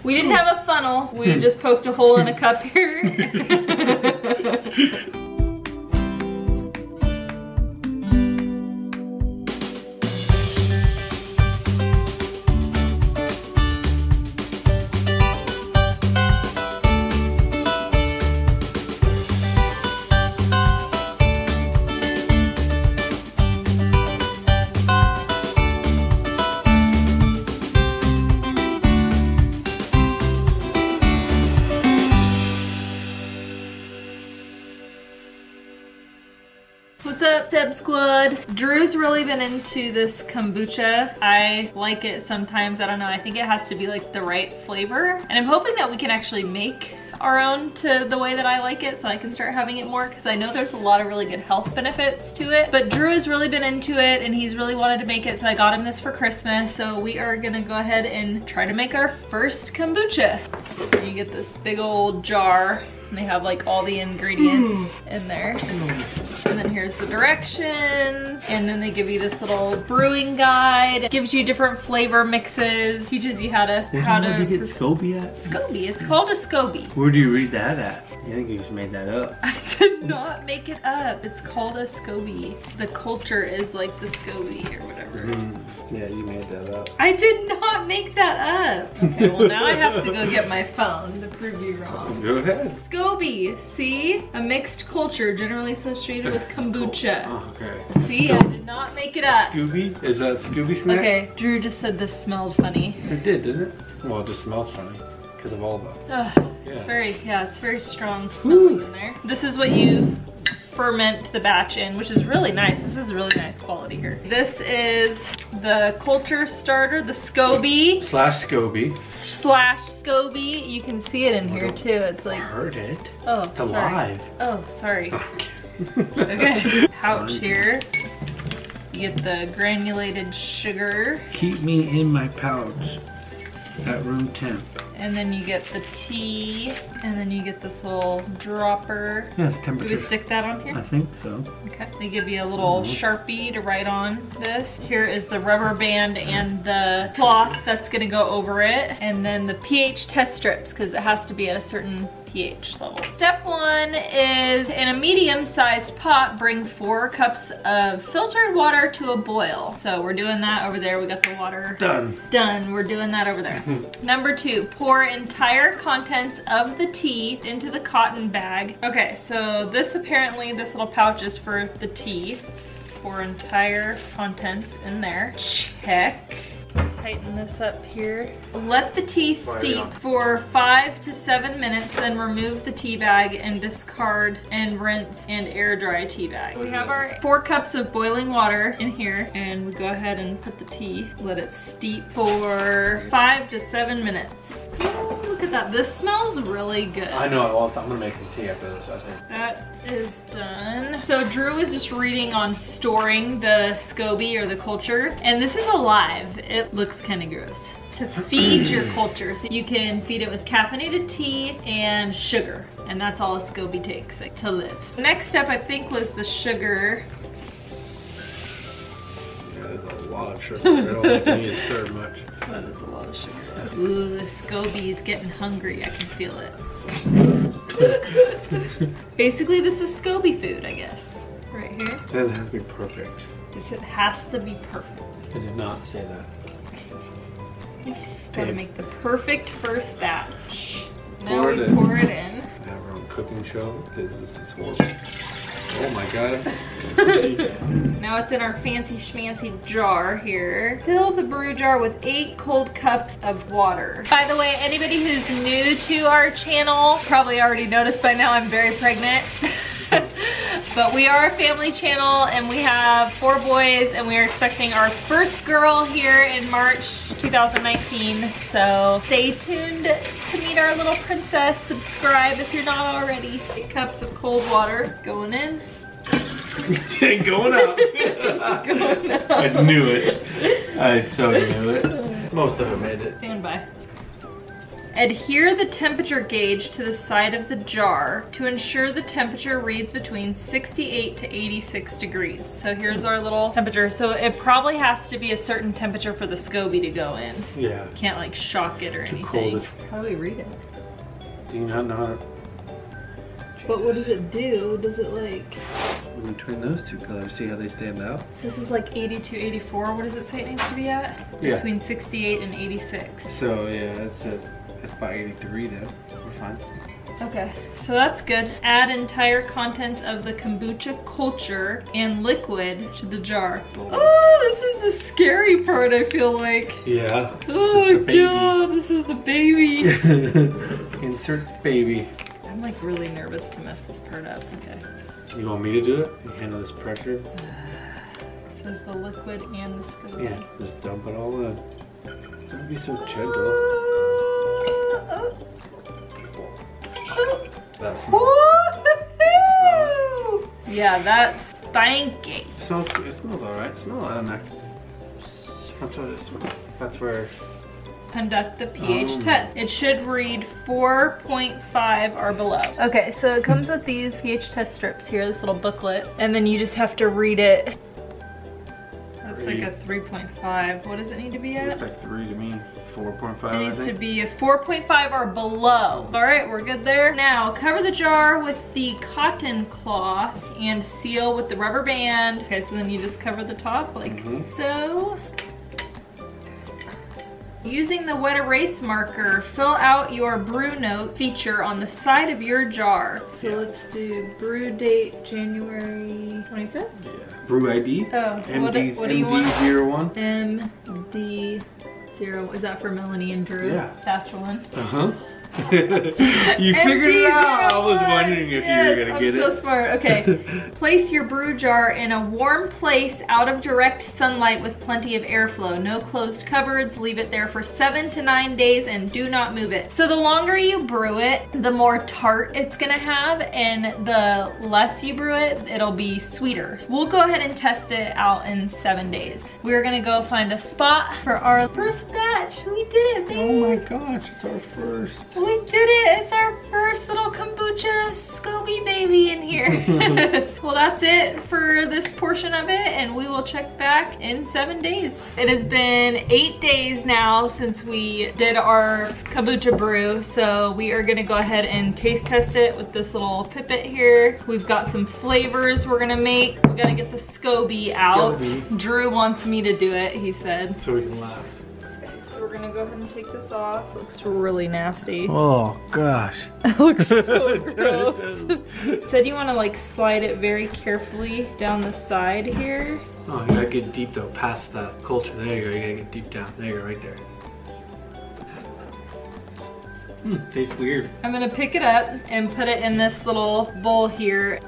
We didn't have a funnel. We just poked a hole in a cup here. What's up, CEB Squad? Drew's really been into this kombucha. I like it sometimes. I don't know. I think it has to be like the right flavor. And I'm hoping that we can actually make our own to the way that I like it so I can start having it more, because I know there's a lot of really good health benefits to it. But Drew has really been into it and he's really wanted to make it, so I got him this for Christmas. So we are gonna go ahead and try to make our first kombucha. You get this big old jar and they have like all the ingredients in there. And then here's the directions, and then they give you this little brewing guide. It gives you different flavor mixes, teaches you how to get SCOBY at? SCOBY, it's called a SCOBY. Where do you read that at? I think you just made that up. I did not make it up. It's called a SCOBY. The culture is like the SCOBY or whatever. Yeah, you made that up. I did not make that up. Okay, well now I have to go get my phone to prove you wrong. Go ahead. SCOBY, see? A mixed culture generally associated with kombucha. Oh, okay. See, I did not make it up. Scooby? Is that Scooby snack? Okay, Drew just said this smelled funny. It did, didn't it? Well, it just smells funny because of all the... It's very strong smelling in there. This is what you ferment the batch in, which is really nice. This is really nice quality here. This is the culture starter, the SCOBY. /SCOBY. /SCOBY. You can see it in here too. It's like... I heard it. Oh, it's sorry. alive. Oh, sorry. Okay. Okay. Pouch here. You get the granulated sugar. Keep me in my pouch at room temp. And then you get the tea, and then you get this little dropper. Yeah, it's temperature. Do we stick that on here? I think so. Okay. They give you a little Sharpie to write on this. Here is the rubber band and the cloth that's gonna go over it. And then the pH test strips, because it has to be at a certain pH level. Step 1 is, in a medium-sized pot, bring 4 cups of filtered water to a boil. So we're doing that over there. We got the water. Done. Done. We're doing that over there. Number 2, pour entire contents of the tea into the cotton bag. Okay, so this apparently, this little pouch is for the tea. Pour entire contents in there. Check. Tighten this up here. Let the tea steep for 5 to 7 minutes, then remove the tea bag and discard and rinse and air dry tea bag. We have our 4 cups of boiling water in here, and we go ahead and put the tea, let it steep for 5 to 7 minutes. Oh, look at that. This smells really good. I know. I'm gonna make some tea after this, I think. That is done. So Drew was just reading on storing the SCOBY or the culture, and this is alive. It looks kind of gross. To feed your culture, so you can feed it with caffeinated tea and sugar, and that's all a SCOBY takes to live. Next step, I think, was the sugar. Yeah, there's a lot of sugar. I don't think you need to stir much. That is a lot of sugar. Ooh, the SCOBY is getting hungry. I can feel it. Basically, this is SCOBY food, I guess. Right here. It says it has to be perfect. It has to be perfect. I did not say that. Gotta make the perfect first batch. Now Pour we it in. pour it in. I have our own cooking show because this is horrible. Oh my god. Now it's in our fancy schmancy jar here. Fill the brew jar with 8 cold cups of water. By the way, anybody who's new to our channel probably already noticed by now I'm very pregnant. But we are a family channel and we have 4 boys, and we are expecting our first girl here in March 2019. So stay tuned to meet our little princess. Subscribe if you're not already. 8 cups of cold water going in. Going out. Going out. I knew it. I so knew it. Most of it made it. Stand by. Adhere the temperature gauge to the side of the jar to ensure the temperature reads between 68 to 86 degrees. So here's our little temperature. So it probably has to be a certain temperature for the SCOBY to go in. Yeah. Can't like shock it or anything. Cold. How do we read it? Do you not know how to... But what does it do? Does it like... Between those two colors, see how they stand out? So this is like 82, 84. What does it say it needs to be at? Yeah. Between 68 and 86. So yeah, it says it's about 83 then. We're fine. Okay, so that's good. Add entire contents of the kombucha culture and liquid to the jar. Oh, this is the scary part, I feel like. Yeah. Oh my god, this is the baby. Insert baby. I'm like really nervous to mess this part up. Okay. You want me to do it? You handle this pressure? It says the liquid and the SCOBY. Yeah, just dump it all in. Don't be so gentle. That smells. Yeah, that's stanky. It smells alright. Smell it, Mac. That's what it smells. That's where. Conduct the pH test. It should read 4.5 or below. Okay, so it comes with these pH test strips here, this little booklet, and then you just have to read it. Looks like a 3.5. What does it need to be at? Looks like 3 to me. 4.5. It needs to be a 4.5 or below. All right, we're good there. Now, cover the jar with the cotton cloth and seal with the rubber band. Okay, so then you just cover the top like so. Using the wet erase marker, fill out your brew note feature on the side of your jar. So let's do brew date January 25th? Yeah. Brew ID? Oh, what do you want? MD01. MD0, is that for Melanie and Drew? Yeah. Batch 1. Uh-huh. You figured it out. I was wondering if you were gonna get it. I'm so smart. Okay. Place your brew jar in a warm place out of direct sunlight with plenty of airflow. No closed cupboards. Leave it there for 7 to 9 days and do not move it. So the longer you brew it, the more tart it's gonna have, and the less you brew it, it'll be sweeter. We'll go ahead and test it out in 7 days. We're gonna go find a spot for our first batch. We did it, baby. Oh my gosh, it's our first. We did it! It's our first little kombucha SCOBY baby in here. Well, that's it for this portion of it, and we will check back in 7 days. It has been 8 days now since we did our kombucha brew, so we are gonna go ahead and taste test it with this little pipette here. We've got some flavors we're gonna make. We gotta get the SCOBY out. Drew wants me to do it, he said. So we can laugh. So we're gonna go ahead and take this off. Looks really nasty. Oh gosh. It looks so gross. It said you want to like slide it very carefully down the side here. Oh, you gotta get deep though, past that culture. There you go, you gotta get deep down. There you go, right there. Tastes weird. I'm gonna pick it up and put it in this little bowl here.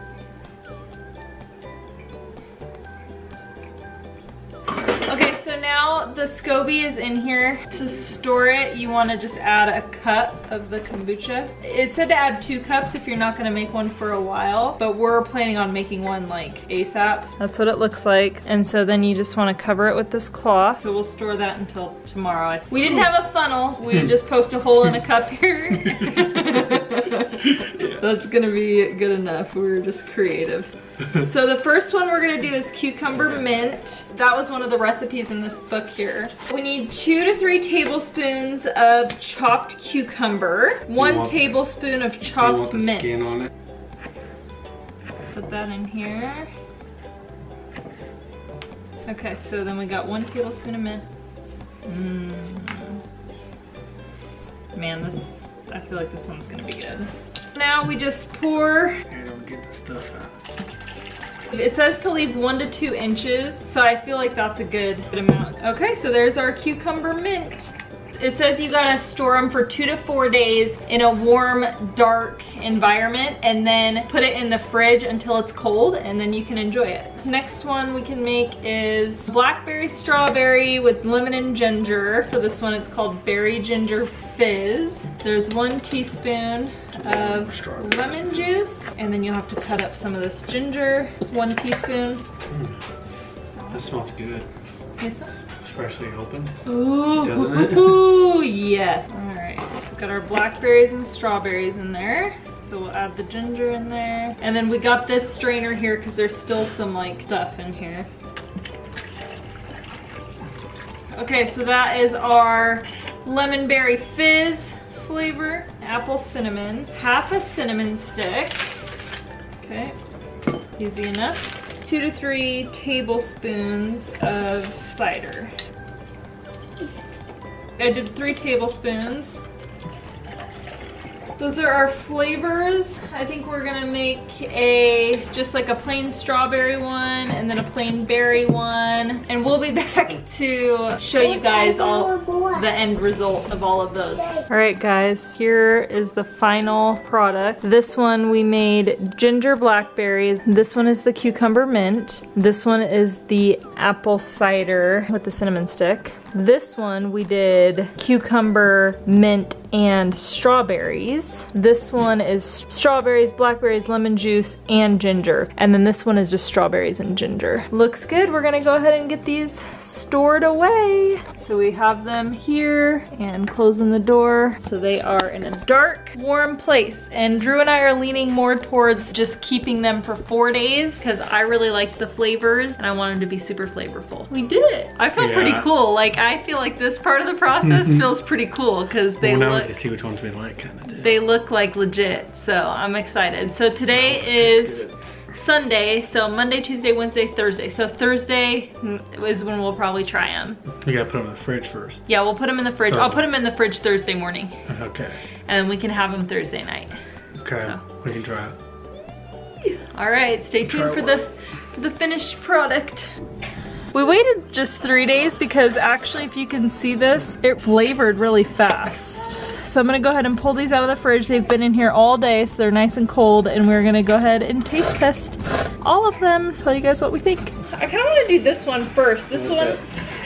Okay, so now the SCOBY is in here. To store it, you want to just add a cup of the kombucha. It said to add 2 cups if you're not going to make one for a while, but we're planning on making one like ASAP. So that's what it looks like. And so then you just want to cover it with this cloth. So we'll store that until tomorrow. We didn't have a funnel. We just poked a hole in a cup here. That's going to be good enough. We were just creative. So the first one we're gonna do is cucumber mint. That was one of the recipes in this book here. We need 2 to 3 tablespoons of chopped cucumber, 1 tablespoon of chopped mint. Do you want the skin on it? Put that in here. Okay, so then we got 1 tablespoon of mint. Man, I feel like this one's gonna be good. Now we just pour. Here, don't get the stuff out. It says to leave 1 to 2 inches, so I feel like that's a good amount. Okay, so there's our cucumber mint. It says you gotta store them for 2 to 4 days in a warm, dark environment, and then put it in the fridge until it's cold, and then you can enjoy it. Next one we can make is blackberry strawberry with lemon and ginger. For this one, it's called berry ginger fizz. There's 1 teaspoon of lemon juice, and then you'll have to cut up some of this ginger. 1 teaspoon. That smells good. Yes, sir. Freshly opened. Ooh, doesn't it? Ooh, yes. All right, so Got our blackberries and strawberries in there. So we'll add the ginger in there. And then we got this strainer here because there's still some like stuff in here. Okay, so that is our lemon berry fizz flavor, apple cinnamon, half a cinnamon stick. Okay, easy enough. 2 to 3 tablespoons of cider. I did 3 tablespoons. Those are our flavors. I think we're gonna make just like a plain strawberry one and then a plain berry one. And we'll be back to show you guys all the end result of all of those. All right guys, here is the final product. This one we made ginger blackberries. This one is the cucumber mint. This one is the apple cider with the cinnamon stick. This one we did cucumber, mint, and strawberries. This one is strawberries, blackberries, lemon juice, and ginger. And then this one is just strawberries and ginger. Looks good. We're gonna go ahead and get these stored away. So we have them here and closing the door. So they are in a dark, warm place. And Drew and I are leaning more towards just keeping them for 4 days because I really like the flavors and I want them to be super flavorful. We did it. I felt pretty cool. Like I feel like this part of the process feels pretty cool because they look. Now we can see which ones we like, kind of. They look like legit, so I'm excited. So today is Sunday, so Monday, Tuesday, Wednesday, Thursday. So Thursday is when we'll probably try them. You gotta put them in the fridge first. Yeah, we'll put them in the fridge. So, I'll put them in the fridge Thursday morning. Okay. And we can have them Thursday night. Okay, so. We can try it. All right, stay tuned for the finished product. We waited just 3 days because actually, if you can see this, it flavored really fast. So I'm gonna go ahead and pull these out of the fridge. They've been in here all day, so they're nice and cold, and we're gonna go ahead and taste test all of them. Tell you guys what we think. I kinda wanna do this one first. This one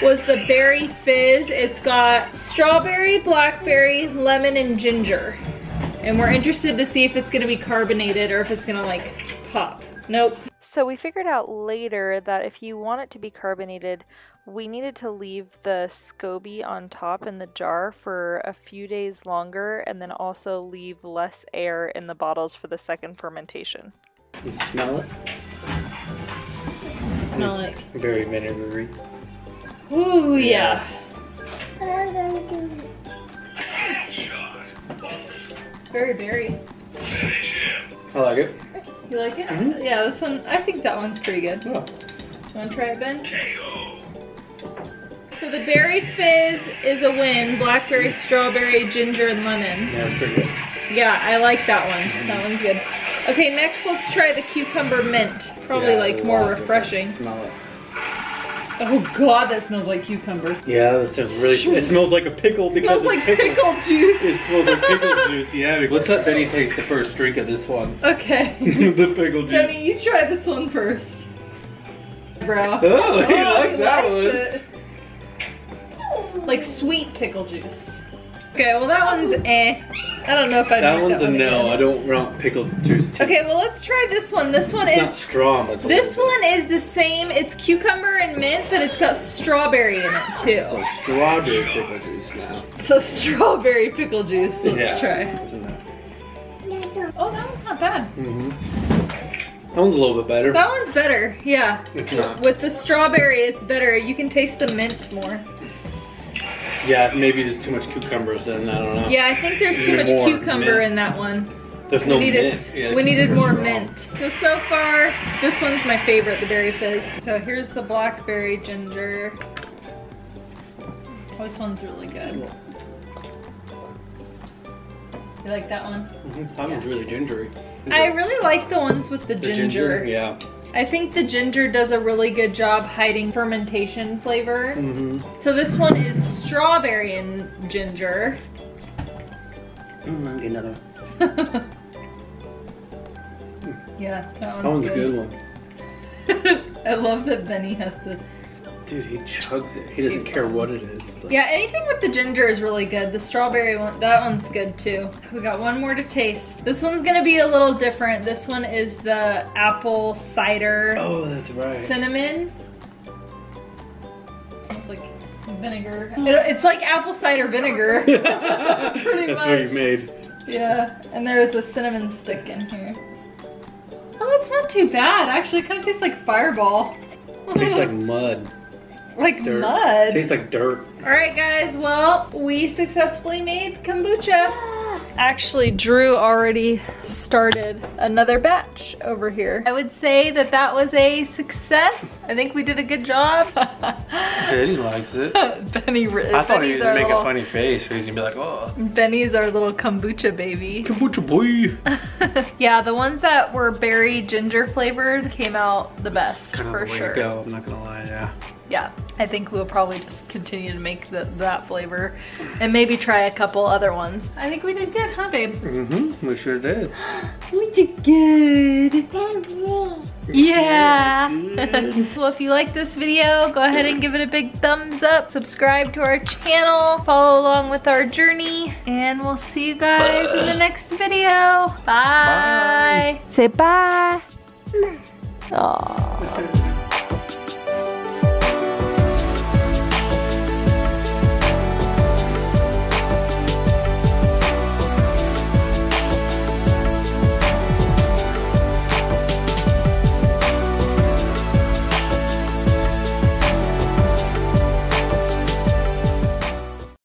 was the berry fizz. It's got strawberry, blackberry, lemon, and ginger. And we're interested to see if it's gonna be carbonated or if it's gonna like pop. Nope. So we figured out later that if you want it to be carbonated, we needed to leave the SCOBY on top in the jar for a few days longer and then also leave less air in the bottles for the second fermentation. You smell it? Smell it. Very vinegary. Ooh, yeah. Very berry. I like it. You like it? Mm-hmm. Yeah, this one, I think that one's pretty good. Oh. Do you want to try it, Ben? So the berry fizz is a win. Blackberry, strawberry, ginger, and lemon. Yeah, that's pretty good. Yeah, I like that one. That one's good. Okay, next let's try the cucumber mint. Probably like more refreshing. Smell it. Oh god, that smells like cucumber. Yeah, that sounds really. It smells like a pickle because it smells like pickle juice. It smells like pickle juice. Yeah. Let's let Benny taste the first drink of this one. Okay. The pickle juice. Benny, you try this one first, bro. Oh, he likes that one. It. Like sweet pickle juice. Okay, well that one's eh. I don't know if I'd that one's a no. I don't want pickle juice too. Okay, well let's try this one. This one is not strong. But this one is the same. It's cucumber and mint, but it's got strawberry in it too. So strawberry pickle juice now. So strawberry pickle juice. Let's try. Oh, that one's not bad. That one's a little bit better. That one's better. Yeah. It's not. With the strawberry, it's better. You can taste the mint more. Yeah, maybe there's too much cucumbers in. I don't know. Yeah, I think there's too much cucumber in that one. There's no mint. Yeah, we needed more mint. So far, this one's my favorite, the berry fizz. So here's the blackberry ginger. This one's really good. You like that one? That one's really gingery. I really like the ones with the ginger. Yeah. I think the ginger does a really good job hiding fermentation flavor. So this one is strawberry and ginger. Another. Yeah, that one's a good one. I love that Benny has to. Dude, he chugs it. He doesn't care what it is. Like... Yeah, anything with the ginger is really good. The strawberry one, that one's good too. We got one more to taste. This one's gonna be a little different. This one is the apple cider. Oh, that's right. Cinnamon. It's like vinegar. It's like apple cider vinegar. Pretty That's much. what you made. Yeah, and there's a cinnamon stick in here. Oh, that's not too bad. Actually, it kind of tastes like Fireball. Tastes like mud. Like Dirt. mud. Tastes like dirt. All right, guys. Well, we successfully made kombucha. Actually, Drew already started another batch over here. I would say that that was a success. I think we did a good job. Benny likes it. Benny, I thought he was gonna make little, a funny face. He's gonna be like, oh. Benny's our little kombucha baby. Kombucha boy. Yeah, the ones that were berry ginger flavored came out the best Kind of for the way sure. to go. I'm not gonna lie. Yeah. Yeah, I think we'll probably just continue to make that flavor and maybe try a couple other ones. I think we did good, huh, babe? Mm-hmm. We sure did. We did good. Yeah. Well, if you like this video, go ahead and give it a big thumbs up. Subscribe to our channel. Follow along with our journey. And we'll see you guys in the next video. Bye. Bye. Say bye. Aww.